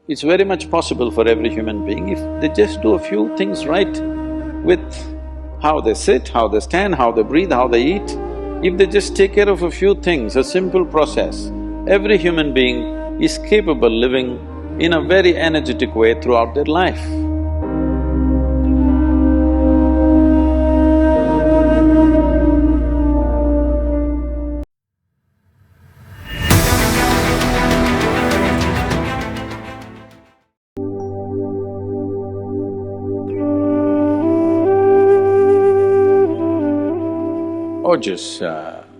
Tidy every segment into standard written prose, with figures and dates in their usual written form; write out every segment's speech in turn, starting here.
It's very much possible for every human being if they just do a few things right with how they sit, how they stand, how they breathe, how they eat. If they just take care of a few things, a simple process, every human being is capable living in a very energetic way throughout their life. Ojas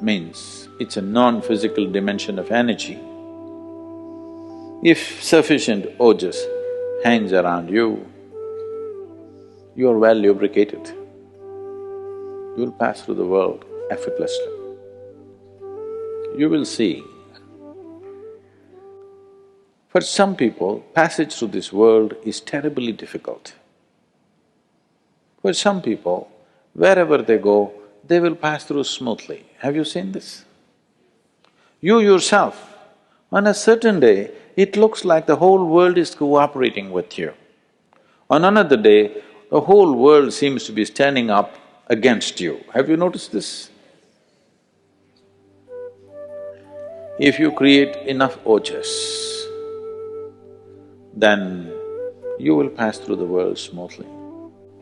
means it's a non-physical dimension of energy. If sufficient ojas hangs around you, you're well lubricated. You'll pass through the world effortlessly. You will see, for some people, passage through this world is terribly difficult. For some people, wherever they go, they will pass through smoothly. Have you seen this? You yourself, on a certain day, it looks like the whole world is cooperating with you. On another day, the whole world seems to be standing up against you. Have you noticed this? If you create enough ojas, then you will pass through the world smoothly.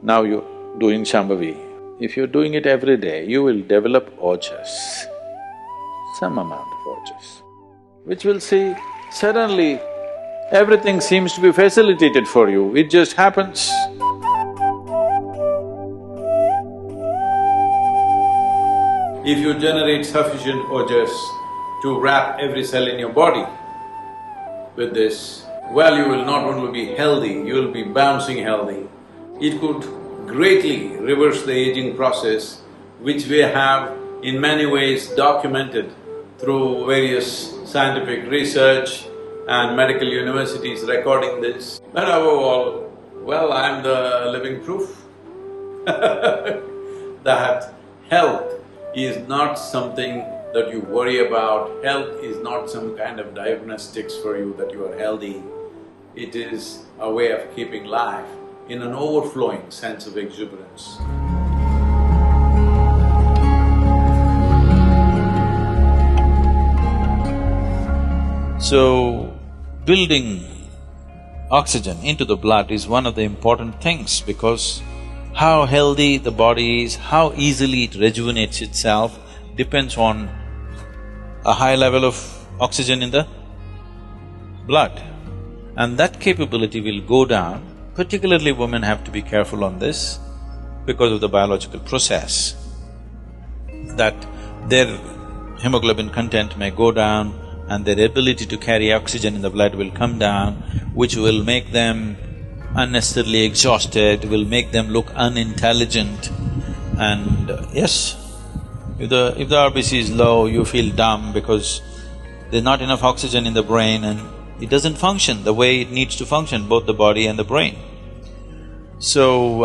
Now you're doing Shambhavi. If you're doing it every day, you will develop ojas, some amount of ojas, which will see suddenly everything seems to be facilitated for you, it just happens. If you generate sufficient ojas to wrap every cell in your body with this, well, you will not only be healthy, you will be bouncing healthy. It could greatly reverse the aging process, which we have in many ways documented through various scientific research and medical universities recording this. But above all, well, I'm the living proof that health is not something that you worry about, health is not some kind of diagnostics for you that you are healthy. It is a way of keeping life in an overflowing sense of exuberance. So, building oxygen into the blood is one of the important things because how healthy the body is, how easily it rejuvenates itself depends on a high level of oxygen in the blood. And that capability will go down. Particularly women have to be careful on this because of the biological process, that their hemoglobin content may go down and their ability to carry oxygen in the blood will come down, which will make them unnecessarily exhausted, will make them look unintelligent. And yes, if the RBC is low, you feel dumb because there's not enough oxygen in the brain and it doesn't function the way it needs to function, both the body and the brain. So,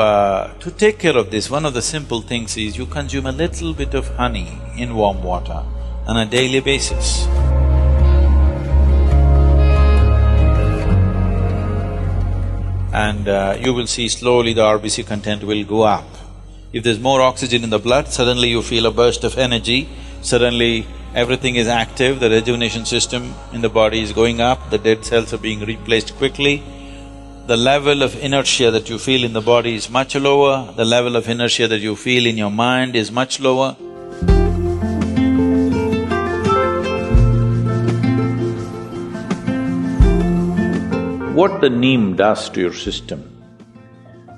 to take care of this, one of the simple things is you consume a little bit of honey in warm water on a daily basis. And you will see slowly the RBC content will go up. If there's more oxygen in the blood, suddenly you feel a burst of energy, suddenly everything is active, the rejuvenation system in the body is going up, the dead cells are being replaced quickly. The level of inertia that you feel in the body is much lower, the level of inertia that you feel in your mind is much lower. What the neem does to your system?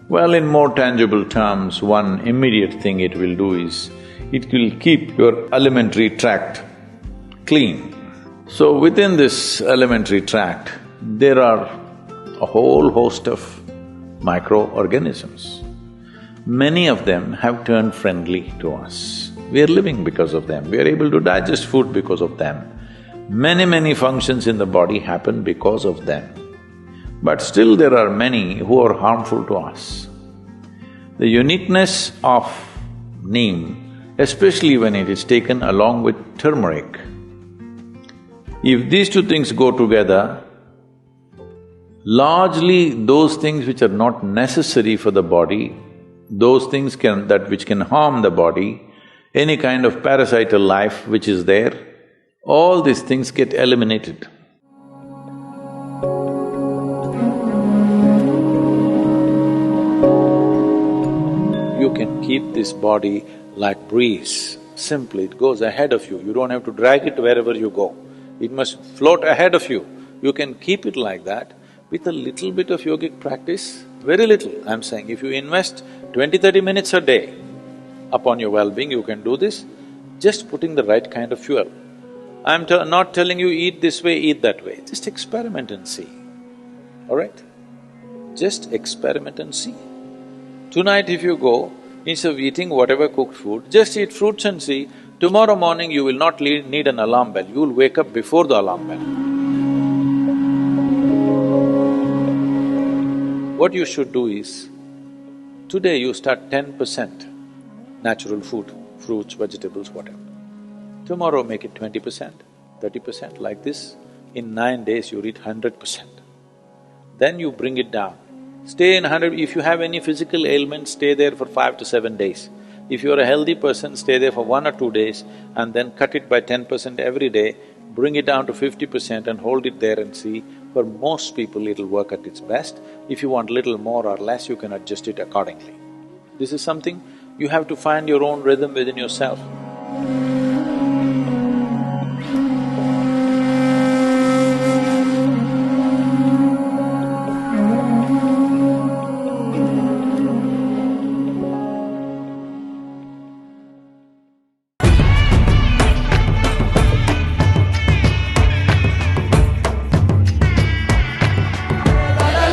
Well, in more tangible terms, one immediate thing it will do is, it will keep your alimentary tract clean. So within this alimentary tract, there are a whole host of microorganisms. Many of them have turned friendly to us. We are living because of them, we are able to digest food because of them. Many functions in the body happen because of them. But still there are many who are harmful to us. The uniqueness of neem, especially when it is taken along with turmeric, if these two things go together, Largely, those things which are not necessary for the body, those things which can harm the body, any kind of parasital life which is there, all these things get eliminated. You can keep this body like breeze. Simply, it goes ahead of you. You don't have to drag it wherever you go. It must float ahead of you. You can keep it like that with a little bit of yogic practice, very little, I'm saying. If you invest 20-30 minutes a day upon your well-being, you can do this, just putting the right kind of fuel. I'm not telling you eat this way, eat that way, just experiment and see, all right? Just experiment and see. Tonight if you go, instead of eating whatever cooked food, just eat fruits and see, tomorrow morning you will not need an alarm bell, you will wake up before the alarm bell. What you should do is, today you start 10% natural food, fruits, vegetables, whatever. Tomorrow make it 20%, 30%, like this. In 9 days you reach 100%. Then you bring it down. Stay in 100… if you have any physical ailment, stay there for 5 to 7 days. If you're a healthy person, stay there for 1 or 2 days and then cut it by 10% every day, bring it down to 50% and hold it there and see. For most people, it'll work at its best. If you want little more or less, you can adjust it accordingly. This is something you have to find your own rhythm within yourself.